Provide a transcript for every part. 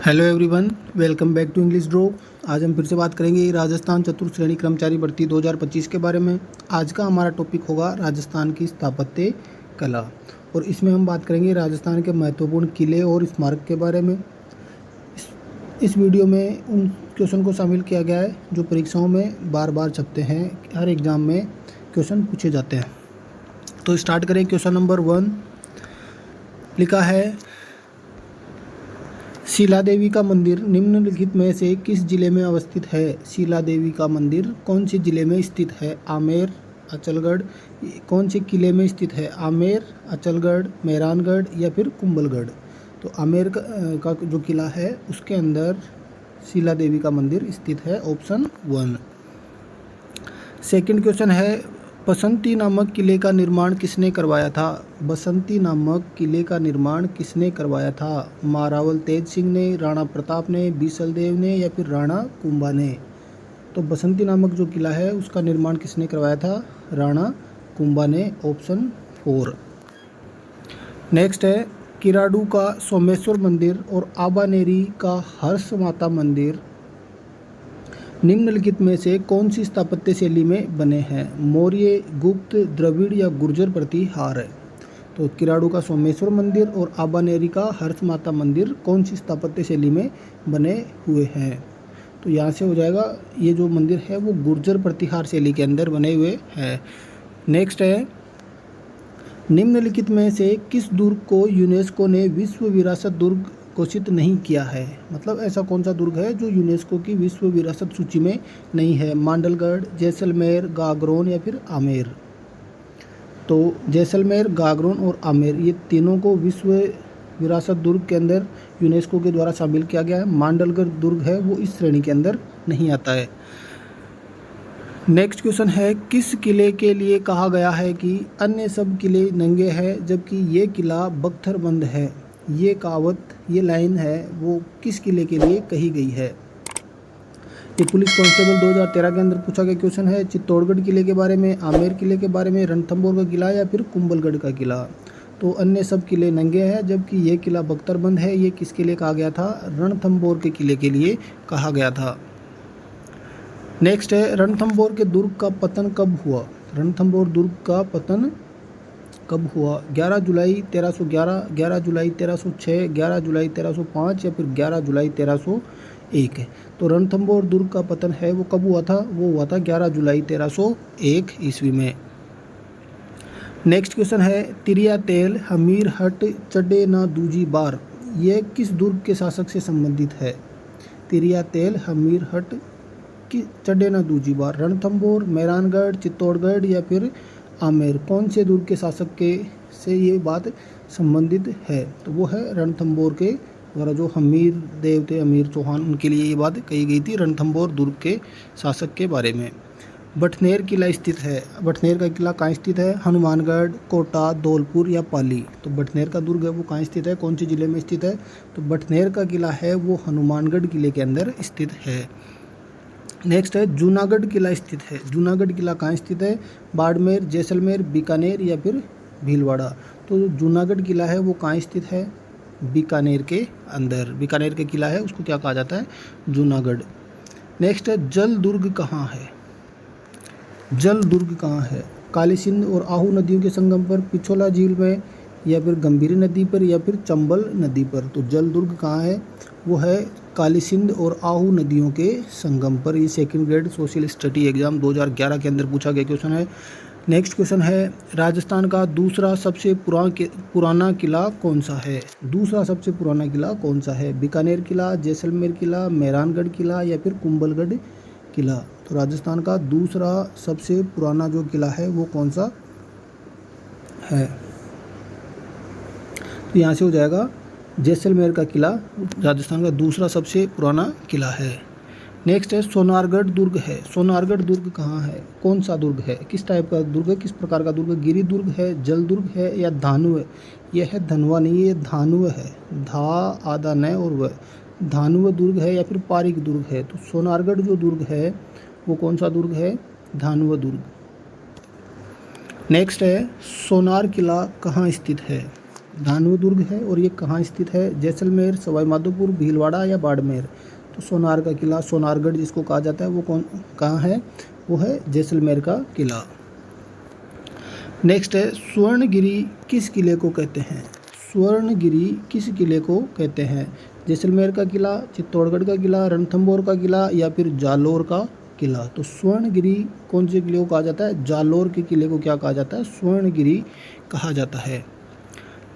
Hello everyone, welcome back to English draw. आज हम फिर से बात करेंगे राजस्थान चतुर्थ श्रेणी कर्मचारी भर्ती 2025 के बारे में। आज का हमारा टॉपिक होगा राजस्थान की स्थापत्य कला, और इसमें हम बात करेंगे राजस्थान के महत्वपूर्ण किले और स्मारक के बारे में। इस वीडियो में उन क्वेश्चन को शामिल किया गया है जो परीक्षाओं में बार बार छपते हैं, हर एग्ज़ाम में क्वेश्चन पूछे जाते हैं। तो स्टार्ट करें। क्वेश्चन नंबर 1 लिखा है, शीला देवी का मंदिर निम्नलिखित में से किस जिले में अवस्थित है? शीला देवी का मंदिर कौन से जिले में स्थित है? आमेर, अचलगढ़। कौन से किले में स्थित है? आमेर, अचलगढ़, मेहरानगढ़ या फिर कुंभलगढ़। तो आमेर का जो किला है उसके अंदर शीला देवी का मंदिर स्थित है, ऑप्शन 1। सेकंड क्वेश्चन है, बसंती नामक किले का निर्माण किसने करवाया था? बसंती नामक किले का निर्माण किसने करवाया था? महारावल तेज सिंह ने, राणा प्रताप ने, बीसल देव ने या फिर राणा कुंभा ने। तो बसंती नामक जो किला है उसका निर्माण किसने करवाया था? राणा कुंभा ने, ऑप्शन 4। नेक्स्ट है, किराडू का सोमेश्वर मंदिर और आबानेरी का हर्ष माता मंदिर निम्नलिखित में से कौन सी स्थापत्य शैली में बने हैं? मौर्य, गुप्त, द्रविड़ या गुर्जर प्रतिहार है। तो किराडू का सोमेश्वर मंदिर और आबानेरी का हर्ष माता मंदिर कौन सी स्थापत्य शैली में बने हुए हैं? तो यहाँ से हो जाएगा, ये जो मंदिर है वो गुर्जर प्रतिहार शैली के अंदर बने हुए हैं। नेक्स्ट है, निम्नलिखित में से किस दुर्ग को यूनेस्को ने विश्व विरासत दुर्ग घोषित नहीं किया है? मतलब ऐसा कौन सा दुर्ग है जो यूनेस्को की विश्व विरासत सूची में नहीं है? मांडलगढ़, जैसलमेर, गागरोन या फिर आमेर। तो जैसलमेर, गागरोन और आमेर, ये तीनों को विश्व विरासत दुर्ग के अंदर यूनेस्को के द्वारा शामिल किया गया है। मांडलगढ़ दुर्ग है वो इस श्रेणी के अंदर नहीं आता है। नेक्स्ट क्वेश्चन है, किस किले के लिए कहा गया है कि अन्य सब किले नंगे हैं जबकि ये किला बख्तरबंद है? ये कहावत, ये लाइन है वो किस किले के लिए कही गई है? ये पुलिस कांस्टेबल 2013 के अंदर पूछा गया क्वेश्चन है। चित्तौड़गढ़ किले के बारे में, आमेर किले के बारे में, रणथंभौर का किला या फिर कुंभलगढ़ का किला। तो अन्य सब किले नंगे हैं जबकि ये किला बख्तरबंद है, ये किसके लिए कहा गया था? रणथंभौर के किले के लिए कहा गया था। नेक्स्ट है, रणथंभौर के दुर्ग का पतन कब हुआ? रणथंभौर दुर्ग का पतन कब हुआ? 11 जुलाई 1311, 11 जुलाई 1306, 11 जुलाई 1305 या फिर 11 जुलाई 1301 है। तो रणथंभौर दुर्ग का पतन है वो कब हुआ था? वो हुआ था 11 जुलाई 1301 ईस्वी में। नेक्स्ट क्वेश्चन है, तिरिया तेल हमीर हट चढ़े ना दूजी बार, ये किस दुर्ग के शासक से संबंधित है? तिरिया तेल हमीर हट कि चढ़े ना दूजी बार, रणथंभौर, मेहरानगढ़, चित्तौड़गढ़ या फिर आमेर। कौन से दुर्ग के शासक के से ये बात संबंधित है? तो वो है रणथंभौर के द्वारा, जो हमीर देव थे, हमीर चौहान, उनके लिए ये बात कही गई थी रणथंभौर दुर्ग के शासक के बारे में। बठनेर किला स्थित है, बठनेर का किला कहाँ स्थित है? हनुमानगढ़, कोटा, धौलपुर या पाली। तो बठनेर का दुर्ग है वो कहाँ स्थित है, कौन से जिले में स्थित है? तो बठनेर का किला है वो हनुमानगढ़ किले के अंदर स्थित है। नेक्स्ट है, जूनागढ़ किला स्थित है, जूनागढ़ किला कहाँ स्थित है? बाड़मेर, जैसलमेर, बीकानेर या फिर भीलवाड़ा। तो जो जूनागढ़ किला है वो कहाँ स्थित है? बीकानेर के अंदर, बीकानेर के किला है उसको क्या कहा जाता है? जूनागढ़। नेक्स्ट है, जल दुर्ग कहाँ है? जल दुर्ग कहाँ है? काली सिंध और आहू नदियों के संगम पर, पिछोला झील में या फिर गंभीरी नदी पर या फिर चंबल नदी पर। तो जल दुर्ग कहाँ है? वो है काली सिंध और आहू नदियों के संगम पर। ये second grade social study exam 2011 के अंदर पूछा गया क्वेश्चन है। नेक्स्ट क्वेश्चन है, राजस्थान का दूसरा सबसे पुराना किला कौन सा है? दूसरा सबसे पुराना किला कौन सा है? बीकानेर किला, जैसलमेर किला, मेहरानगढ़ किला या फिर कुंभलगढ़ किला। तो राजस्थान का दूसरा सबसे पुराना जो किला है वो कौन सा है? तो यहाँ से हो जाएगा, जैसलमेर का किला राजस्थान का दूसरा सबसे पुराना किला है। नेक्स्ट है, सोनारगढ़ दुर्ग है, सोनारगढ़ दुर्ग कहाँ है? कौन सा दुर्ग है? किस टाइप का दुर्ग है? किस प्रकार का दुर्ग है? गिरी दुर्ग है, जल दुर्ग है या धानुव है? यह है धनवा नहीं, ये धानुव है, धा आधा न और व, धानुव दुर्ग है या फिर पारिक दुर्ग है। तो सोनारगढ़ जो दुर्ग है वो कौन सा दुर्ग है? धानुव दुर्ग। नेक्स्ट है, सोनार किला कहाँ स्थित है? धानवी दुर्ग है और ये कहाँ स्थित है? जैसलमेर, सवाई माधोपुर, भीलवाड़ा या बाड़मेर? तो सोनार का किला, सोनारगढ़ जिसको कहा जाता है, वो कहाँ है? वो है जैसलमेर का किला। नेक्स्ट है, स्वर्णगिरी किस किले को कहते हैं? स्वर्णगिरी किस किले को कहते हैं? जैसलमेर का किला, चित्तौड़गढ़ का किला, रणथंभौर का किला या फिर जालोर का किला? तो स्वर्णगिरी कौन से किले को कहा जाता है? जालोर के किले को क्या कहा जाता है? स्वर्णगिरी कहा जाता है।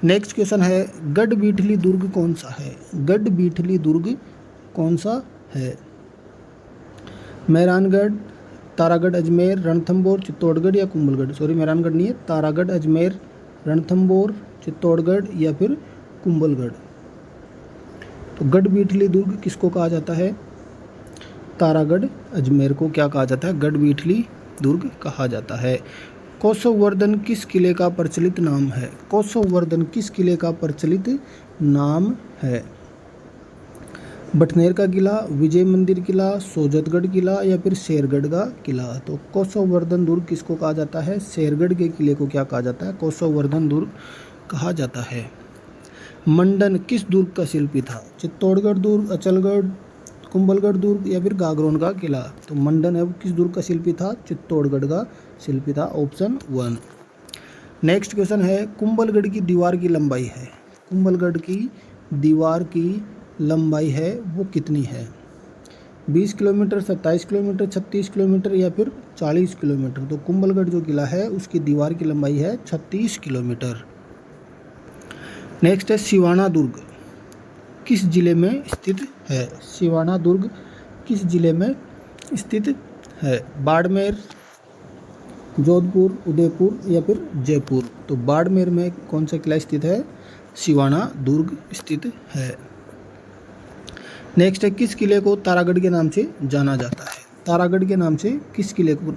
नेक्स्ट क्वेश्चन है, गढ़बीठली दुर्ग कौन सा है? गढ़बीठली दुर्ग कौन सा है? मेहरानगढ़, तारागढ़, अजमेर, रणथंभौर, चित्तौड़गढ़ या कुंभलगढ़? सॉरी, मेहरानगढ़ नहीं है, तारागढ़, अजमेर, रणथंभौर, चित्तौड़गढ़ या फिर कुंभलगढ़? तो गढ़बीठली दुर्ग किसको कहा जाता है? तारागढ़, अजमेर को क्या कहा जाता है? गढ़बीठली दुर्ग कहा जाता है। कोसवर्धन किस किले का प्रचलित नाम है? कोसवर्धन किस किले का प्रचलित नाम है? बटनेर का किला, विजय मंदिर किला, सोजतगढ़ किला या फिर शेरगढ़ का किला? तो कोसवर्धन दुर्ग किसको कहा जाता है? शेरगढ़ के किले को क्या कहा जाता है? कोसवर्धन दुर्ग कहा जाता है। मंडन किस दुर्ग का शिल्पी था? चित्तौड़गढ़ दुर्ग, अचलगढ़, कुंभलगढ़ दुर्ग या फिर गागरोन का किला? तो मंडन है किस दुर्ग का शिल्पी था? चित्तौड़गढ़ का शिल्पी था, ऑप्शन 1। नेक्स्ट क्वेश्चन है, कुंभलगढ़ की दीवार की लंबाई है, कुंभलगढ़ की दीवार की लंबाई है वो कितनी है? 20 किलोमीटर, 27 किलोमीटर, 36 किलोमीटर या फिर 40 किलोमीटर? तो कुंभलगढ़ जो किला है उसकी दीवार की लंबाई है 36 किलोमीटर। नेक्स्ट है, सिवाना दुर्ग किस जिले में स्थित है? सिवाना दुर्ग किस जिले में स्थित है? बाड़मेर, जोधपुर, उदयपुर या फिर जयपुर? तो बाड़मेर में कौन सा किला स्थित है? सिवाना दुर्ग स्थित है। नेक्स्ट है, किस किले को तारागढ़ के नाम से जाना जाता है? तारागढ़ के नाम से किस किले को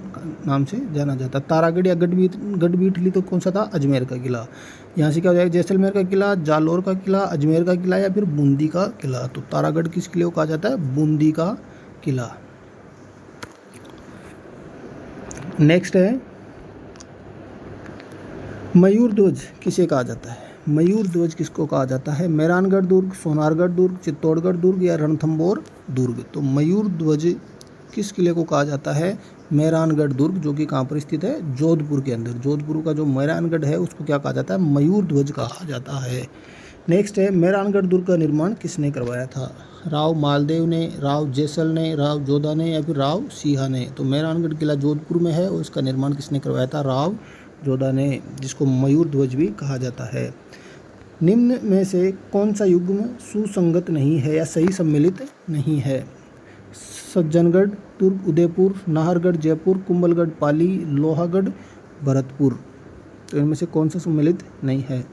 नाम से जाना जाता है? तारागढ़ या गढ़बीठली तो कौन सा था? अजमेर का किला। यहाँ से क्या हो जाएगा? जैसलमेर का किला, जालोर का किला, अजमेर का किला या फिर बूंदी का किला? तो तारागढ़ किस किले को कहा जाता है? बूंदी का किला। नेक्स्ट है, मयूर ध्वज किसे कहा जाता है? मयूर ध्वज किसको कहा जाता है? मेहरानगढ़ दुर्ग, सोनारगढ़ दुर्ग, चित्तौड़गढ़ दुर्ग या रणथंभौर दुर्ग? तो मयूर ध्वज किस किले को कहा जाता है? मेहरानगढ़ दुर्ग, जो कि कहाँ पर स्थित है? जोधपुर के अंदर। जोधपुर का जो मेहरानगढ़ है उसको क्या कहा जाता है? मयूर ध्वज कहा जाता है। नेक्स्ट है, मेहरानगढ़ दुर्ग का निर्माण किसने करवाया था? राव मालदेव ने, राव जैसल ने, राव जोधा ने या फिर राव सिंहा ने? तो मेहरानगढ़ किला जोधपुर में है और इसका निर्माण किसने करवाया था? राव जोधा ने, जिसको मयूर ध्वज भी कहा जाता है। निम्न में से कौन सा युग्म सुसंगत नहीं है या सही सम्मिलित नहीं है? सज्जनगढ़ दुर्ग, उदयपुर, नाहरगढ़, जयपुर, कुंभलगढ़, पाली, लोहागढ़, भरतपुर? तो इनमें से कौन सा सम्मिलित नहीं है?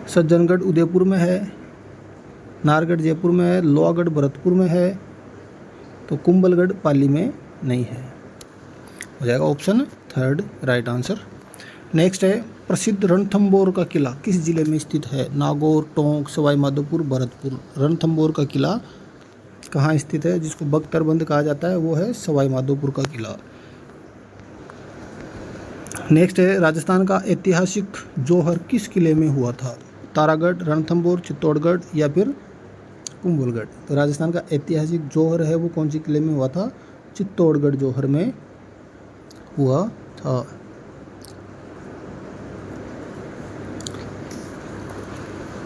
सज्जनगढ़ उदयपुर में है, नाहरगढ़ जयपुर में है, लोहागढ़ भरतपुर में है, तो कुंभलगढ़ पाली में नहीं है। हो जाएगा ऑप्शन 3 राइट आंसर। नेक्स्ट है, प्रसिद्ध रणथंभौर का किला किस जिले में स्थित है? नागौर, टोंक, सवाई माधोपुर, भरतपुर? रणथंभौर का किला कहाँ स्थित है? जिसको बख्तरबंद कहा जाता है वो है सवाई माधोपुर का किला। नेक्स्ट है, राजस्थान का ऐतिहासिक जौहर किस किले में हुआ था? तारागढ़, रणथंभौर, चित्तौड़गढ़ या फिर कुंभलगढ़? तो राजस्थान का ऐतिहासिक जौहर है वो कौन सी किले में हुआ था? चित्तौड़गढ़ जौहर में हुआ था।